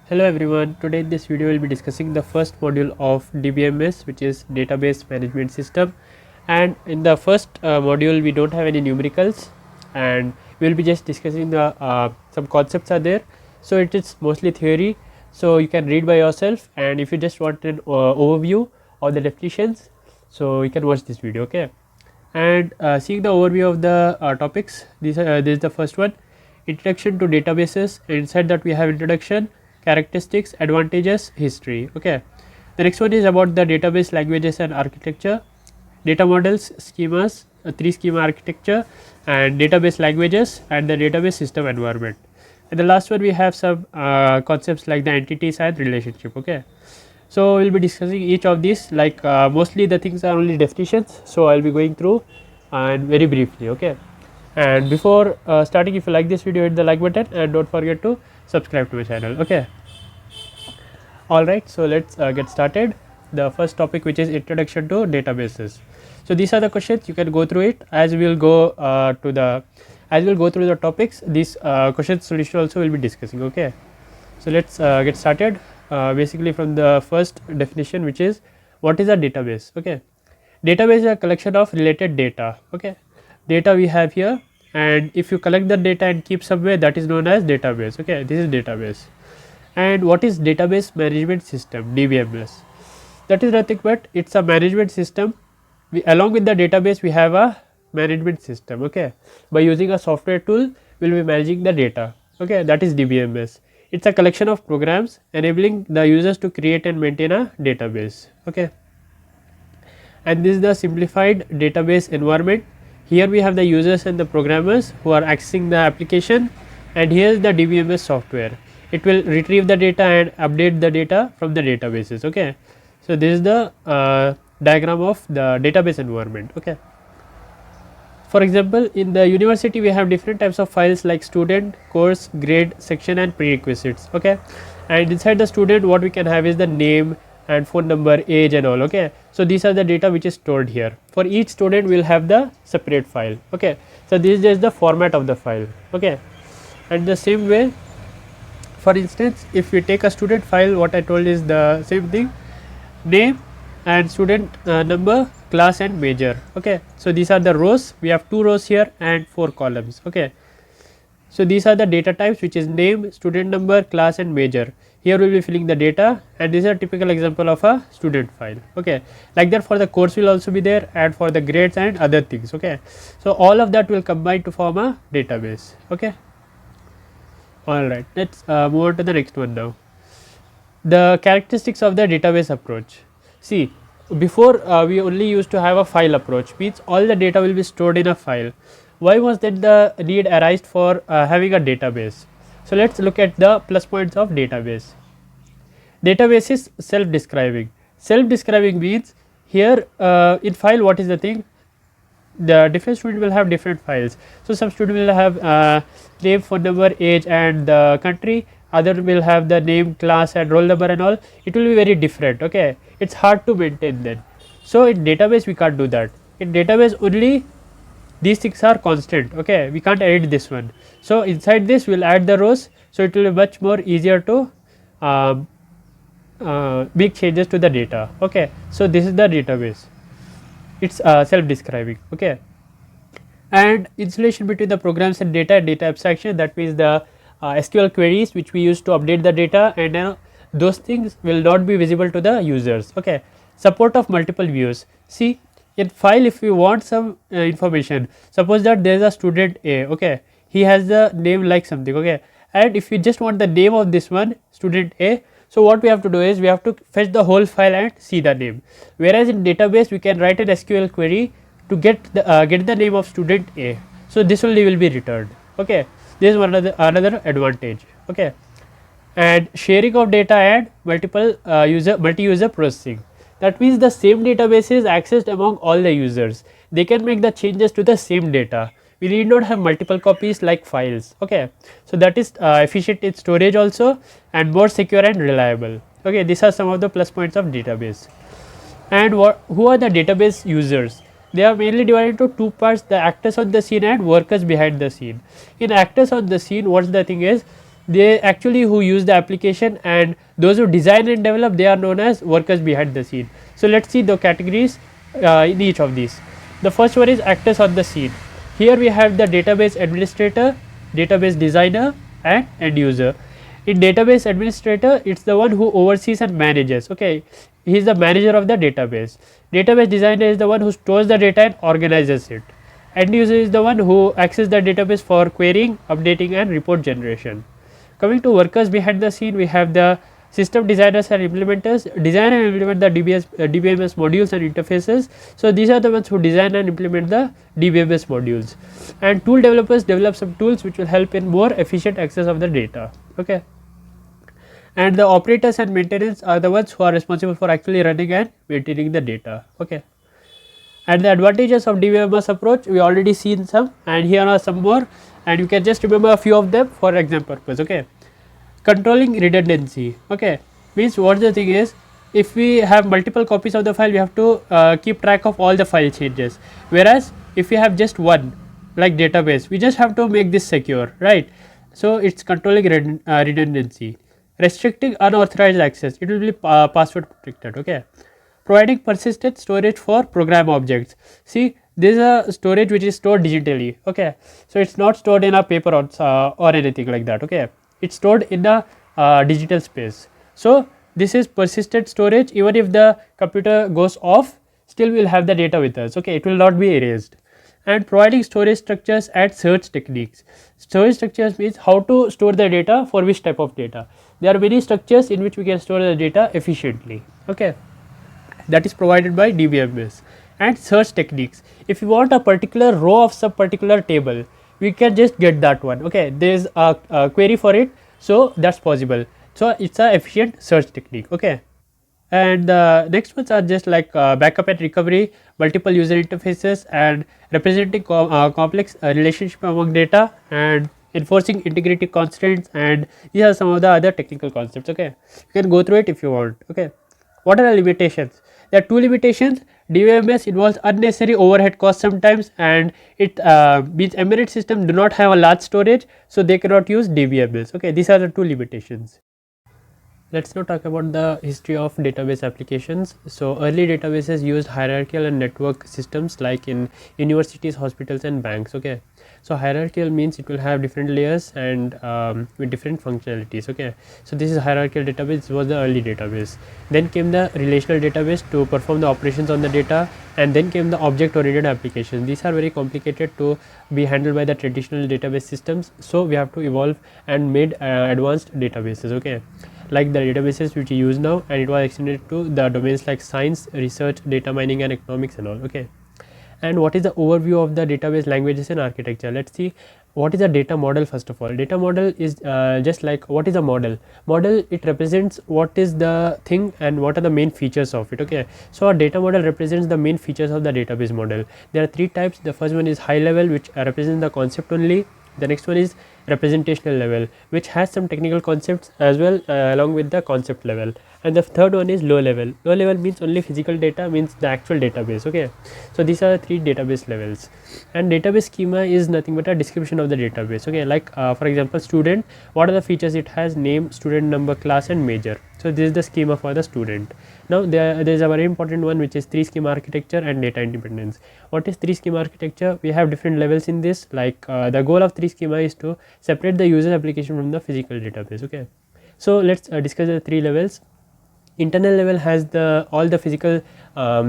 Hello everyone, today in this video we will be discussing the first module of DBMS, which is database management system. And in the first module we don't have any numericals, and we will be just discussing the some concepts are there. So it is mostly theory, so you can read by yourself, and if you just want an overview of the definitions, so you can watch this video. Okay, and seeing the overview of the topics, this is the first one, introduction to databases. Inside that we have introduction, characteristics, advantages, history. Okay, the next one is about the database languages and architecture, data models, schemas, three schema architecture, and database languages, and the database system environment. And the last one we have some concepts like the entities and relationship. Okay, so we will be discussing each of these, like mostly the things are only definitions, so I will be going through and very briefly. Okay, and before starting, if you like this video, hit the like button and don't forget to subscribe to my channel. Okay, alright, so let's get started. The first topic, which is introduction to databases. So these are the questions, you can go through it as we will go through the topics. These question solution also will be discussing. Okay, so let's get started. Basically from the first definition, which is what is a database. Okay, database is a collection of related data. Okay, data we have here, and if you collect the data and keep somewhere, that is known as database. Okay, this is database. And what is database management system, DBMS? That is nothing but it's a management system. Along with the database we have a management system. Okay, by using a software tool we will be managing the data. Okay, that is DBMS. It's a collection of programs enabling the users to create and maintain a database. Okay, and this is the simplified database environment. Here we have the users and the programmers who are accessing the application, and here is the DBMS software. It will retrieve the data and update the data from the databases. Okay, so this is the diagram of the database environment. Okay, for example, in the university we have different types of files like student, course, grade, section, and prerequisites. Okay, and inside the student what we can have is the name and phone number, age, and all. Okay, so these are the data which is stored here. For each student we will have the separate file. Okay, so this is just the format of the file. Okay, and the same way, for instance, if we take a student file, what I told is the same thing, name and student number, class, and major. Okay, so these are the rows. We have 2 rows here and 4 columns. Okay, so these are the data types, which is name, student number, class, and major. Here we will be filling the data, and this is a typical example of a student file. Okay, like that for the course will also be there, and for the grades and other things. Okay, so all of that will combine to form a database. Okay, alright, let's move on to the next one now. The characteristics of the database approach. See, before we only used to have a file approach, means all the data will be stored in a file. Why was that the need arised for having a database? So let's look at the plus points of database. Database is self-describing. Self-describing means here in file, what is the thing? The different student will have different files. So some student will have name, phone number, age, and the country. Other will have the name, class, and roll number and all. It will be very different. Okay, it's hard to maintain then. So in database we can't do that. In database only these things are constant. Okay, we can't edit this one. So inside this we'll add the rows, so it will be much more easier to make changes to the data. Okay, so this is the database. It's self-describing. Okay, and installation between the programs and data abstraction, that means the SQL queries which we use to update the data, and those things will not be visible to the users. Okay, support of multiple views. See, in file if we want some information, suppose that there is a student A. Okay, he has the name like something. Okay, and if we just want the name of this one, student A, so what we have to do is we have to fetch the whole file and see the name. Whereas in database we can write an SQL query to get the name of student A. So this only will be returned. Okay, this is another advantage. Okay, and sharing of data and multi-user processing. That means the same database is accessed among all the users. They can make the changes to the same data. We need not have multiple copies like files. Okay, so that is efficient in storage also, and more secure and reliable. Okay, these are some of the plus points of database. And who are the database users? They are mainly divided into 2 parts: the actors on the scene and workers behind the scene. In actors on the scene, what's the thing is, they actually who use the application, and those who design and develop, they are known as workers behind the scene. So let's see the categories in each of these. The first one is actors on the scene. Here we have the database administrator, database designer and end user. In database administrator, it's the one who oversees and manages, okay, he is the manager of the database. Database designer is the one who stores the data and organizes it. End user is the one who accesses the database for querying, updating and report generation. Coming to workers behind the scene, we have the system designers and implementers. Design and implement the DBMS modules and interfaces. So these are the ones who design and implement the DBMS modules. And tool developers develop some tools which will help in more efficient access of the data, okay. And the operators and maintenance are the ones who are responsible for actually running and maintaining the data, okay. And the advantages of DBMS approach, we already seen some, and here are some more, and you can just remember a few of them for exam purpose, okay. Controlling redundancy, okay, means what the thing is, if we have multiple copies of the file, we have to keep track of all the file changes, whereas if we have just one like database, we just have to make this secure, right. So it's controlling redundancy. Restricting unauthorized access, it will be password protected, okay. Providing persistent storage for program objects. See, this is a storage which is stored digitally, okay. So it's not stored in a paper or anything like that, okay. It's stored in a digital space. So this is persistent storage. Even if the computer goes off, still we will have the data with us, okay. It will not be erased. And providing storage structures and search techniques. Storage structures means how to store the data, for which type of data. There are many structures in which we can store the data efficiently, okay. That is provided by DBMS. And search techniques. If you want a particular row of some particular table, we can just get that one, okay. There is a query for it, so that's possible. So it's a efficient search technique, okay. And the next ones are just like backup and recovery, multiple user interfaces, and representing complex relationship among data, and enforcing integrity constraints, and these are some of the other technical concepts, okay. You can go through it if you want, okay. What are the limitations? There are two limitations. DBMS involves unnecessary overhead costs sometimes, and it means embedded systems do not have a large storage, so they cannot use DBMS, okay. These are the two limitations. Let's now talk about the history of database applications. So early databases used hierarchical and network systems like in universities, hospitals and banks, okay. So hierarchical means it will have different layers and with different functionalities, okay. So this is hierarchical database, this was the early database. Then came the relational database to perform the operations on the data, and then came the object oriented applications. These are very complicated to be handled by the traditional database systems, so we have to evolve and made advanced databases, okay, like the databases which we use now, and it was extended to the domains like science, research, data mining and economics and all, okay. And what is the overview of the database languages and architecture? Let's see what is a data model. First of all, data model is just like, what is a model? Model, it represents what is the thing and what are the main features of it, okay. So a data model represents the main features of the database model. There are three types. The first one is high level, which represents the concept only. The next one is representational level, which has some technical concepts as well along with the concept level. And the third one is low level. Low level means only physical data, means the actual database, okay. So these are the three database levels. And database schema is nothing but a description of the database, okay. Like for example, student, what are the features it has? Name, student number, class and major. So this is the schema for the student. Now there is a very important one, which is 3 schema architecture and data independence. What is 3 schema architecture? We have different levels in this, like the goal of 3 schema is to separate the user application from the physical database, okay. So let's discuss the 3 levels. Internal level has all the physical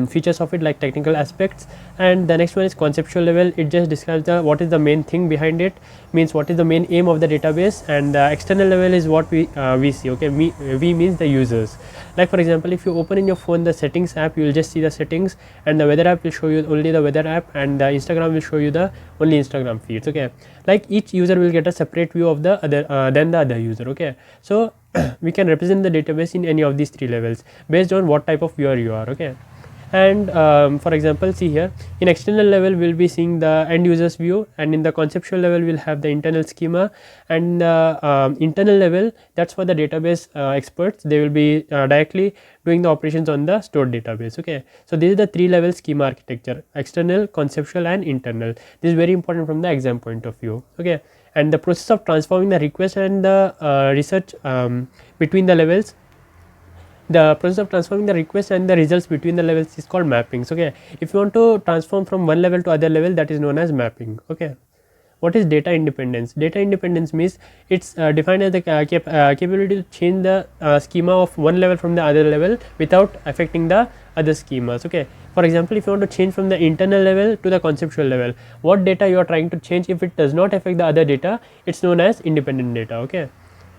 features of it, like technical aspects, and the next one is conceptual level. It just describes what is the main thing behind it, means what is the main aim of the database. And the external level is what we see, okay. We means the users. Like for example, if you open in your phone the settings app, you will just see the settings, and the weather app will show you only the weather app, and the Instagram will show you the only Instagram feeds, okay. Like each user will get a separate view of the other than the other user, okay. So we can represent the database in any of these 3 levels based on what type of viewer you are, okay. And for example, see here, in external level we will be seeing the end users view, and in the conceptual level we will have the internal schema, and internal level, that's for the database experts. They will be directly doing the operations on the stored database, okay. So this is the 3 level schema architecture: external, conceptual and internal. This is very important from the exam point of view, okay. and the process of transforming the request and the research between the levels, the process of transforming the request and the results between the levels is called mappings. Okay, if you want to transform from one level to other level, that is known as mapping. Okay, what is data independence? Data independence means it's defined as the capability to change the schema of one level from the other level without affecting the other schemas. Okay, for example, if you want to change from the internal level to the conceptual level, what data you are trying to change, if it does not affect the other data, it's known as independent data. Okay,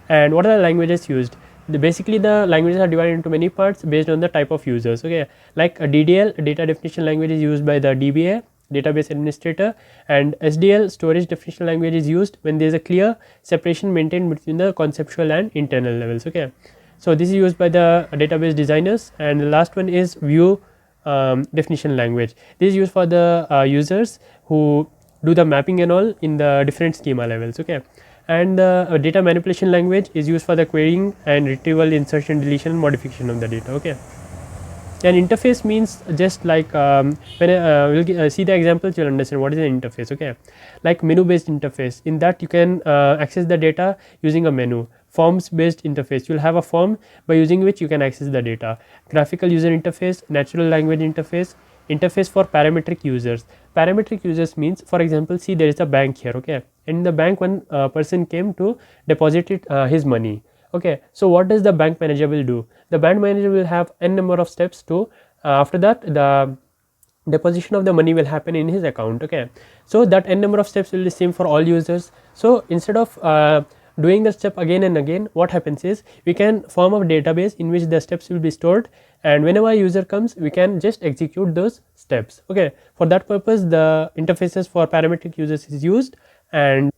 and what are the languages used? Basically the languages are divided into many parts based on the type of users. Okay, like a DDL, data definition language, is used by the DBA, database administrator, and SDL, storage definition language, is used when there is a clear separation maintained between the conceptual and internal levels. Okay, so this is used by the database designers. And the last one is view definition language. This is used for the users who do the mapping and all in the different schema levels. Okay, and the data manipulation language is used for the querying and retrieval, insertion, deletion, and modification of the data. Okay, an interface means just like when we'll see the examples, you'll understand what is an interface. Okay, like menu based interface, in that you can access the data using a menu. Forms based interface, you'll have a form by using which you can access the data. Graphical user interface, natural language interface, interface for parametric users. Parametric users means, for example, see there is a bank here. Okay, in the bank one person came to deposit his money. Okay, so what does the bank manager will do? The bank manager will have n number of steps to after that the deposition of the money will happen in his account. Okay, so that n number of steps will be same for all users. So instead of doing the step again and again, what happens is we can form a database in which the steps will be stored, and whenever a user comes we can just execute those steps. Okay, for that purpose the interfaces for parametric users is used. And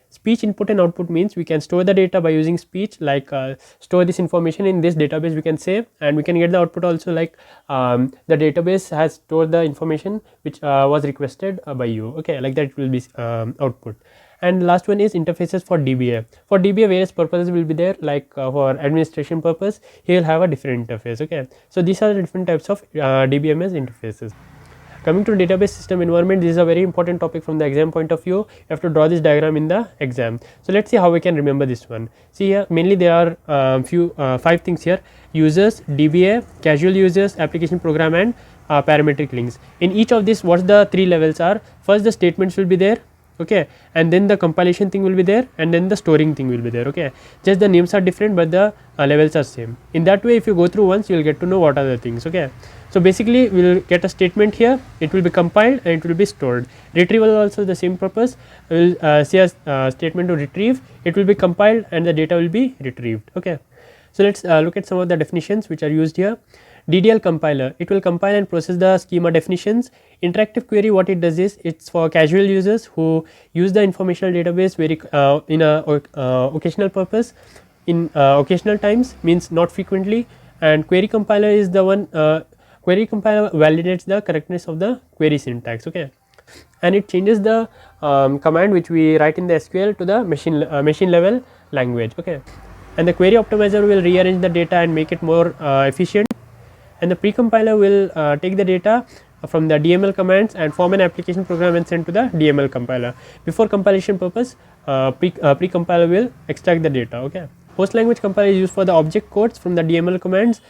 speech input and output means we can store the data by using speech, like store this information in this database we can save, and we can get the output also, like the database has stored the information which was requested by you. Okay, like that it will be output. And last one is interfaces for DBA. For DBA various purposes will be there, like for administration purpose he will have a different interface. Okay, so these are the different types of DBMS interfaces. Coming to database system environment, this is a very important topic from the exam point of view. You have to draw this diagram in the exam. So let's see how we can remember this one. See here, mainly there are five things here: users, DBA, casual users, application program, and parametric links. In each of these, what the three levels are? First the statements will be there. Okay, and then the compilation thing will be there, and then the storing thing will be there. Okay, just the names are different but the levels are same. In that way if you go through once you will get to know what are the things. Okay, so basically we will get a statement here, it will be compiled and it will be stored. Retrieval also the same purpose, we will say a statement to retrieve, it will be compiled and the data will be retrieved. Okay, so let's look at some of the definitions which are used here. DDL compiler, it will compile and process the schema definitions. Interactive query, what it does is it's for casual users who use the informational database very in a occasional purpose, in occasional times, means not frequently. And query compiler is the one, query compiler validates the correctness of the query syntax. Okay, and it changes the command which we write in the SQL to the machine level language. Okay, and the query optimizer will rearrange the data and make it more efficient. And the precompiler will take the data from the DML commands and form an application program and send to the DML compiler. Before compilation purpose, precompiler will extract the data. Okay, host language compiler is used for the object codes from the DML commands.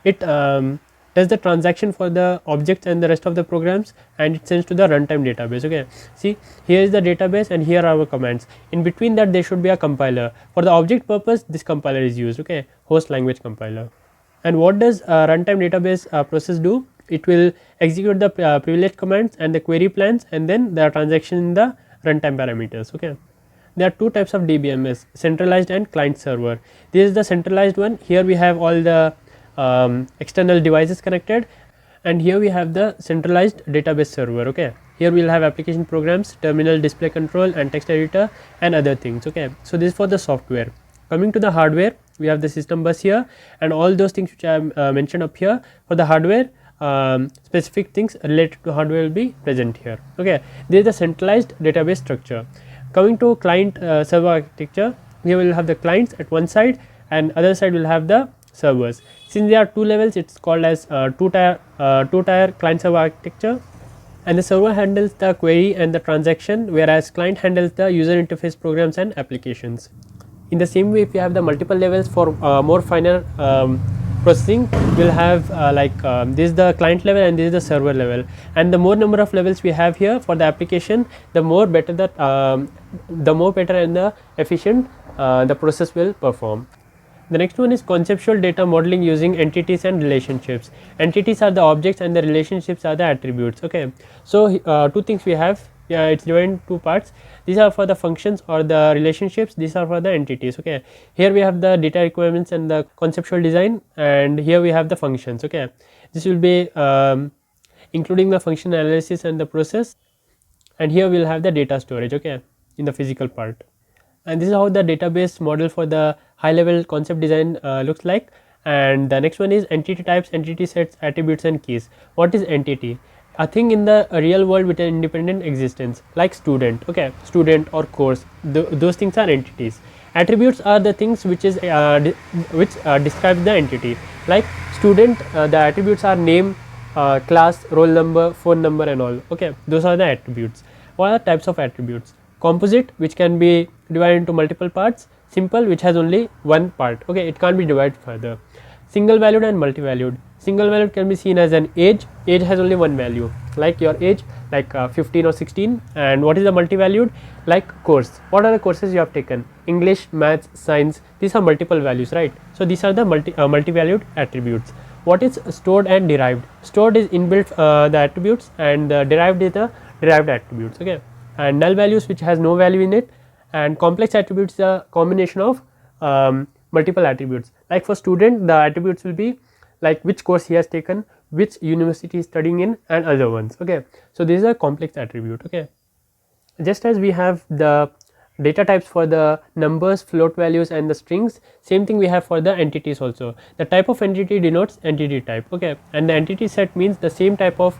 It does the transaction for the objects and the rest of the programs, and it sends to the runtime database. Okay, see here is the database and here are our commands. In between that there should be a compiler. For the object purpose this compiler is used. Okay, host language compiler. And what does runtime database process do? It will execute the privileged commands and the query plans, and then the transaction in the runtime parameters. Okay, there are two types of DBMS, centralized and client server. This is the centralized one. Here we have all the external devices connected, and here we have the centralized database server. Okay, here we will have application programs, terminal, display control, and text editor, and other things. Okay, so this is for the software. Coming to the hardware, we have the system bus here and all those things which I have mentioned up here. For the hardware, specific things related to hardware will be present here. Okay, this is the centralized database structure. Coming to client server architecture, we will have the clients at one side and other side will have the servers. Since there are two levels, it's called as two tier client server architecture. and the server handles the query and the transaction, whereas client handles the user interface programs and applications. In the same way, if you have the multiple levels for more finer processing, we'll have this is the client level and this is the server level, and the more number of levels we have here for the application, the more better that the more better and the efficient the process will perform. The next one is conceptual data modeling using entities and relationships. Entities are the objects and the relationships are the attributes. Okay, so two things we have. Yeah, it's divided in two parts. These are for the functions or the relationships. These are for the entities. Okay, here we have the data requirements and the conceptual design, and here we have the functions. Okay, this will be including the function analysis and the process, and here we will have the data storage. Okay, in the physical part. And this is how the database model for the high level concept design looks like. And the next one is entity types, entity sets, attributes and keys. What is entity? A thing in the real world with an independent existence, like student. Okay, student or course, those things are entities. Attributes are the things which is describe the entity, like student. The attributes are name, class, roll number, phone number and all. Okay, those are the attributes. What are types of attributes? Composite, which can be divided into multiple parts. Simple, which has only one part. Okay, it can't be divided further. Single valued and multi-valued. Single valued can be seen as an age. Age has only one value, like your age, like 15 or 16. And what is the multi-valued? Like course. What are the courses you have taken? English, maths, science. These are multiple values, right? So these are the multi-valued attributes. What is stored and derived? Stored is inbuilt the attributes, and derived is the derived attributes. Okay, and null values which has no value in it, and complex attributes is a combination of multiple attributes. Like for student, the attributes will be like which course he has taken, which university he is studying in, and other ones. Okay, so this is a complex attribute. Okay, just as we have the data types for the numbers, float values and the strings, same thing we have for the entities also. The type of entity denotes entity type. Okay, and the entity set means the same type of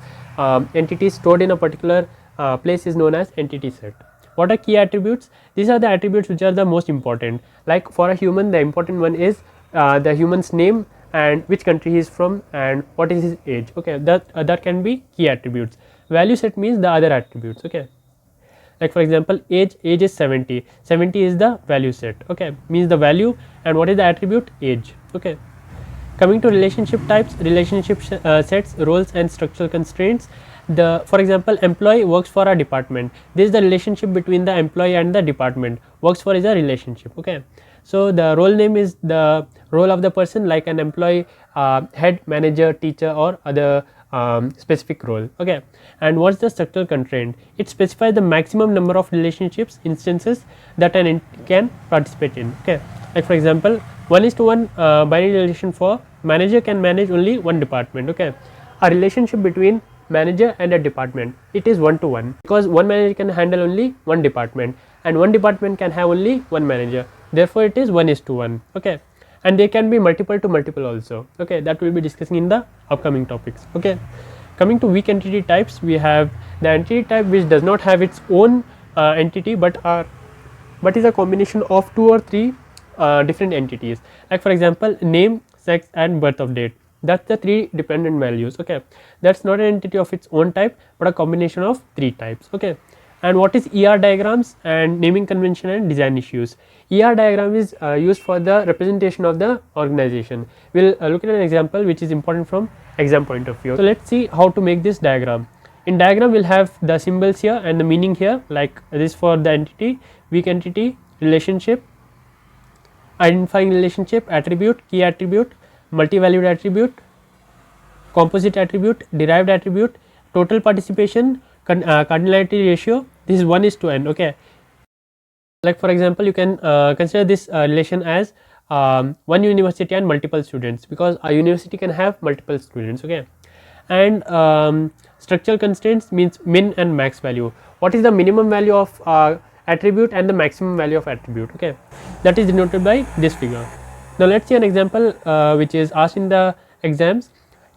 entities stored in a particular place is known as entity set. What are key attributes? These are the attributes which are the most important. Like for a human, the important one is the human's name and which country he is from and what is his age. Okay, that can be key attributes. Value set means the other attributes. Okay, like for example, age is 70. 70 is the value set. Okay, means the value, and what is the attribute? Age. Okay, coming to relationship types, relationship sets, roles and structural constraints. For example, employee works for a department. This is the relationship between the employee and the department. Works for is a relationship. Okay, so the role name is the role of the person, like an employee, head, manager, teacher or other specific role. Okay, and what's the structural constraint? It specifies the maximum number of relationships instances that an entity can participate in. Okay, like for example, 1:1 binary relation for manager can manage only one department. Okay, a relationship between manager and a department, it is 1:1, because one manager can handle only one department and one department can have only one manager, therefore it is 1:1. Okay, and they can be multiple to multiple also. Okay, that we will be discussing in the upcoming topics. Okay, coming to weak entity types, we have the entity type which does not have its own entity but is a combination of 2 or 3 different entities. Like for example, name, sex and birth of date. That's the 3 dependent values. Okay, that's not an entity of its own type but a combination of 3 types. Okay, and what is ER diagrams and naming convention and design issues? ER diagram is used for the representation of the organization. We'll look at an example which is important from exam point of view. So let's see how to make this diagram. In diagram, we'll have the symbols here and the meaning here, like this for the entity, weak entity, relationship, identifying relationship, attribute, key attribute, multi-valued attribute, composite attribute, derived attribute, total participation, cardinality ratio. This is 1:n. Okay, like for example, you can consider this relation as one university and multiple students, because a university can have multiple students. Okay, and structural constraints means min and max value. What is the minimum value of attribute and the maximum value of attribute? Okay, that is denoted by this figure. Now let's see an example which is asked in the exams.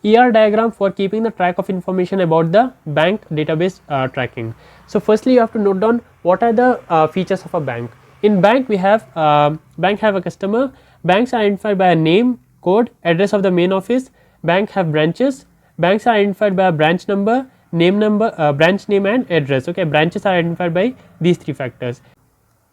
ER diagram for keeping the track of information about the bank database tracking. So firstly, you have to note down what are the features of a bank. In bank, we have a customer. Banks are identified by a name, code, address of the main office. Bank have branches. Banks are identified by a branch number name, number, branch name and address. Okay, branches are identified by these 3 factors.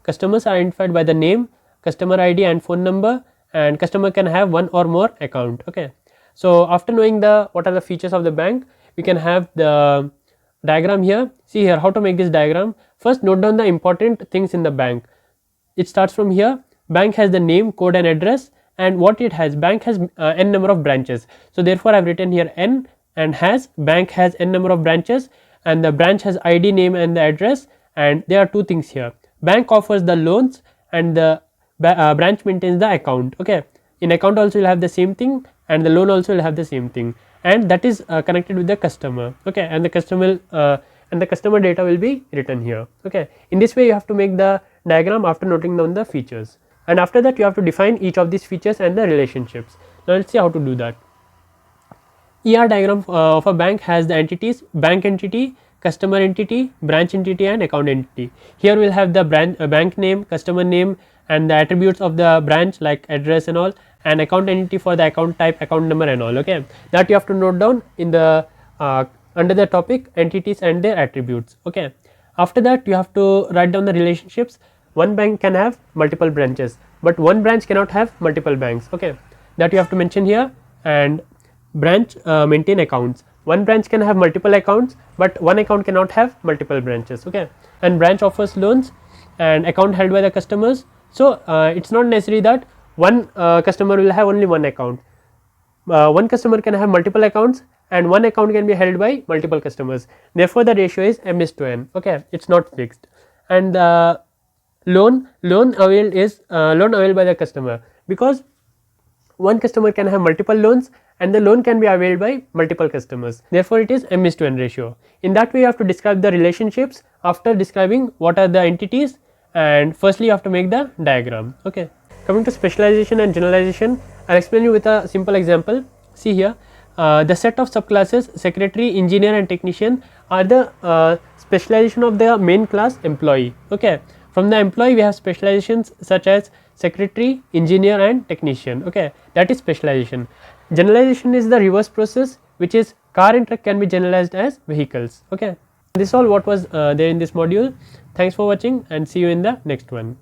Customers are identified by the name, customer ID and phone number, and customer can have one or more account. Okay. So after knowing the what are the features of the bank, we can have the diagram here. See here how to make this diagram. First note down the important things in the bank. It starts from here. Bank has the name, code and address, and what it has, bank has n number of branches. So therefore I have written here n, and has, bank has n number of branches, and the branch has ID, name and the address, and there are 2 things here. Bank offers the loans and the branch maintains the account. Okay, in account also you will have the same thing, and the loan also will have the same thing, and that is connected with the customer. Okay, and the customer data will be written here. Okay, in this way you have to make the diagram after noting down the features, and after that you have to define each of these features and the relationships. Now let's see how to do that. ER diagram of a bank has the entities: bank entity, customer entity, branch entity and account entity. Here we will have the bank name, customer name and the attributes of the branch like address and all, and account entity for the account type, account number and all. Okay, that you have to note down in the under the topic entities and their attributes. Okay, after that you have to write down the relationships. One bank can have multiple branches, but one branch cannot have multiple banks. Okay, that you have to mention here. And branch maintain accounts. One branch can have multiple accounts, but one account cannot have multiple branches. Okay, and branch offers loans and account held by the customers. So it's not necessary that one customer will have only one account. One customer can have multiple accounts, and one account can be held by multiple customers. Therefore the ratio is m:n. Okay, it's not fixed. And loan availed by the customer, because one customer can have multiple loans and the loan can be availed by multiple customers. Therefore it is m:n ratio. In that way you have to describe the relationships after describing what are the entities, and firstly you have to make the diagram. Okay, coming to specialization and generalization, I'll explain you with a simple example. See here, the set of subclasses secretary, engineer and technician are the specialization of the main class employee. Okay, from the employee we have specializations such as secretary, engineer and technician. Okay, that is specialization. Generalization is the reverse process, which is car and truck can be generalized as vehicles. Okay, this is all what was there in this module. Thanks for watching and see you in the next one.